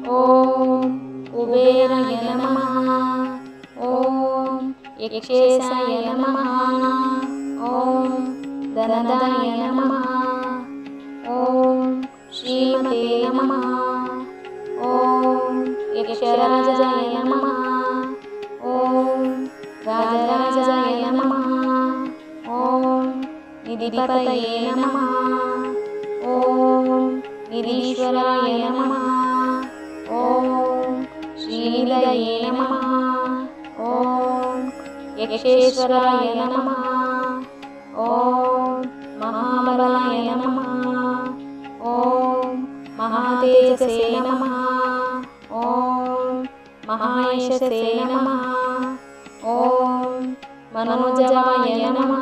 ॐ कुबेराय नमः। ॐ यक्षेशाय नमः। ॐ धनदाय नमः। ॐ श्रीमते नमः। ॐ यक्षराजाय नमः। ॐ राजराजाय नमः। ॐ निधिपतये नमः। ॐ निधीश्वराय नमः। ॐ श्रीनिलये नमः। ॐ यक्षेश्वराय नमः। ॐ महाबलाय नमः। ॐ महातेजसे नमः। ॐ महायशसे नमः। ॐ मनोजवाय नमः।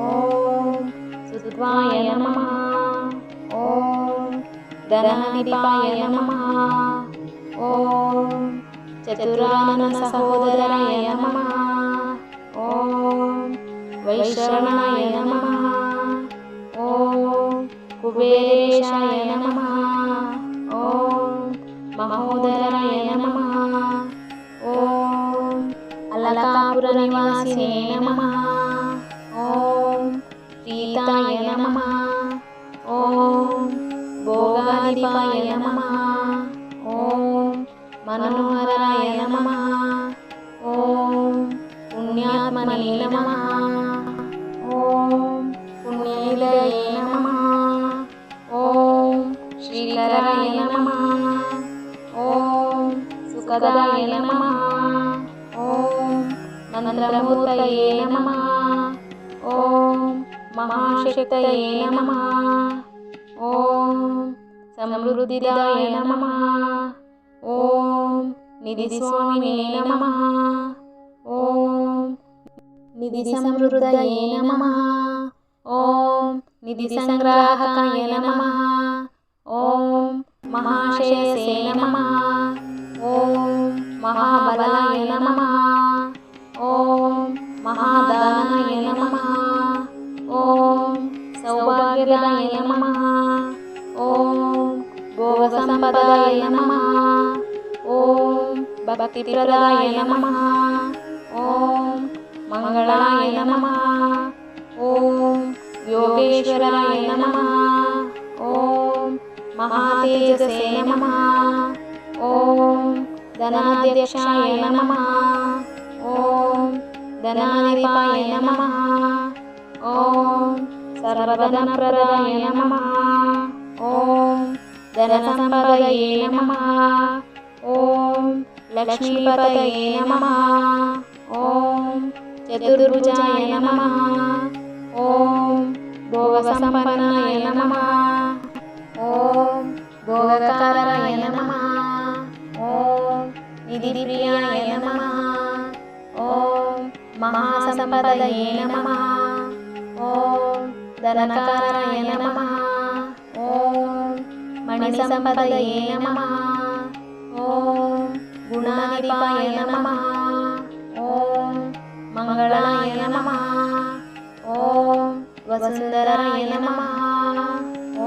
ॐ सुत्वाय नमः। ॐ धनाधिपाय नमः। ॐ चतुरानन सहोदराय नमः। ॐ वैश्रवणाय नमः। ॐ कुबेरेशाय नमः। ॐ महोदराय नमः। ॐ अलकापुरनिवासिने नमः। ॐ प्रीताय नमः। ॐ भोगाधिपाय नमः। ॐ मनोहराय नमः। ॐ पुण्यात्मने नमः। ॐ पुण्यनिलये नमः। ॐ श्रीकराय नमः। ॐ सुखदाय नमः। ॐ मंत्रमूर्तये नमः। ॐ महाशक्तये नमः। ॐ समृद्धिदाय नमः। ॐ निधिस्वामिने नमः। ॐ निधिसमृद्धये नमः। ॐ निधिसंग्राहकाय नमः। ॐ महाशयसे नमः। ॐ महाबलाय नमः। ॐ महादानाय नमः। ॐ सौभाग्यदाय नमः। ॐ भोगसंपदाय नमः। ॐ भक्तिप्रदाय नमः। ॐ मंगलाय नमः। ॐ योगेश्वराय नमः। ॐ महातेजसे नमः। ॐ धनाध्यक्षाय नमः। ॐ धनाधिपाय नमः। ॐ सर्वधनप्रदाय नमः। ॐ धनसंपदये नमः। ॐ लक्ष्मीपतये नमः। ॐ चतुर्भुजाय नमः। ॐ भोगसंपन्नाय नमः। ॐ भोगकाराय नमः। ॐ निधिप्रियाय नमः। ॐ महासंपदये नमः। ॐ धनकाराय नमः। ॐ मणिसंपदये नमः। ॐ गुणाधिपाय नमः। ॐ मंगलाय नमः। ॐ वसुंधराय नमः।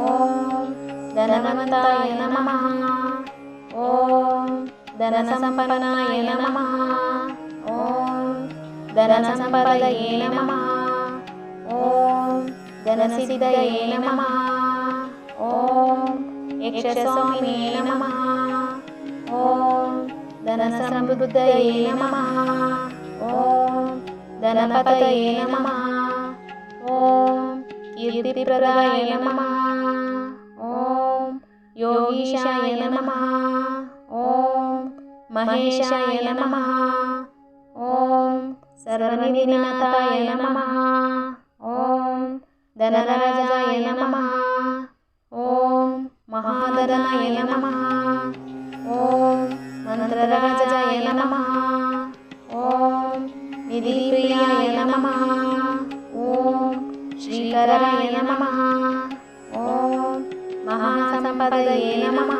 ॐ धनवन्ताय नमः। ॐ धनसंपन्नाय नमः। ॐ धनसंपदये नमः। ॐ धनसिद्धये नमः। ॐ यक्षस्वामिने नमः। ॐ धनसमृद्धये नमः। ॐ धनपतये नमः। ॐ कीर्तिप्रदाय नमः। ॐ योगीशाय नमः। ॐ महेशाय नमः। ॐ सर्वनिधिनाथाय नमः। ॐ धनराजाय नमः। ॐ महाधनाय नमः। ॐ मंत्रराजाय नमः। ॐ निधिप्रियाय नमः। ॐ श्रीकराय नमः। ॐ महासंपदये नमः।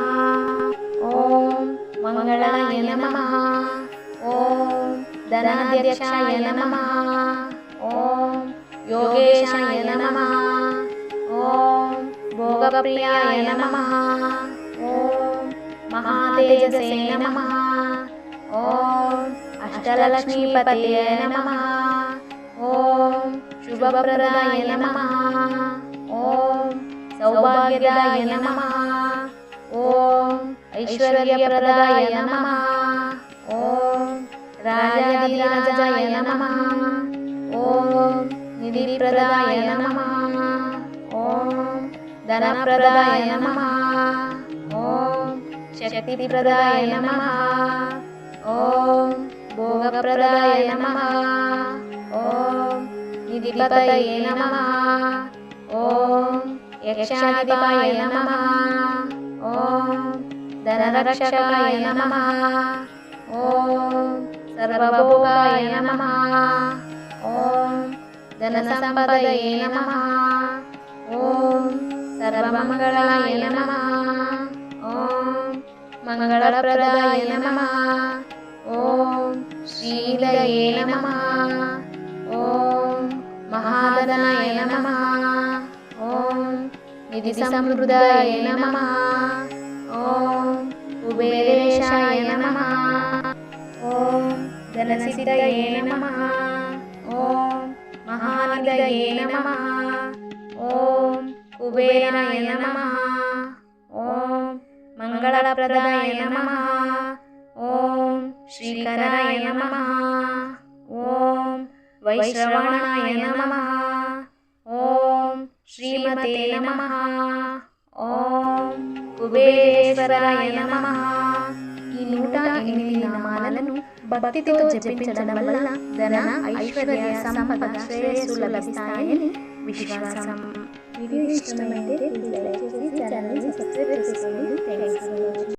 ॐ मंगलाय नमः। ॐ धनाध्यक्षाय नमः। ॐ योगेशाय नमः। ॐ भोगप्रियाय नमः। ॐ महातेजसे नमः। ॐ अष्टलक्ष्मीपतये नमः। ॐ शुभप्रदाय नमः। ॐ सौभाग्यदाय नमः। ॐ ऐश्वर्यप्रदाय नमः। ॐ राजाधिराजाय नमः। ॐ निधिप्रदाय नमः। ॐ धनप्रदाय नमः। ॐ शक्तिप्रदाय नमः। ॐ भोगप्रदाय नमः। ॐ निधिपतये नमः। ॐ यक्षाधिपाय नमः। ॐ धनरक्षकाय नमः। ॐ सर्वभोगाय नमः। ॐ धनसम्पदये नमः। ॐ सर्वमङ्गलाय नमः। ॐ मङ्गलप्रदाय नमः। ॐ श्रीलये नमः। ॐ महाधनाय नमः। ॐ निधिसमृद्धाय नमः। ॐ कुबेरेशाय नमः। ॐ धनसिद्धये नमः। ॐ महानिधये नमः। ॐ कुबेराय नमः। ॐ मङ्गलप्रदाय नमः। ॐ श्रीकराय नमः। ॐ वैश्रवणाय नमः। ॐ श्रीमते नमः। ॐ కుబేరేశ్వరాయ నమః. ఈ 108 నామాలను భక్తితో జపించడం వల్ల ధన ఐశ్వర్య సంపద శ్రేయస్సు లభిస్తాయని విశ్వాసం. వీడియో ఇష్టమైతే ప్లీజ్ లైక్ చేసి ఛానల్ని సబ్స్క్రైబ్ చేసుకోండి. Thanks for watching.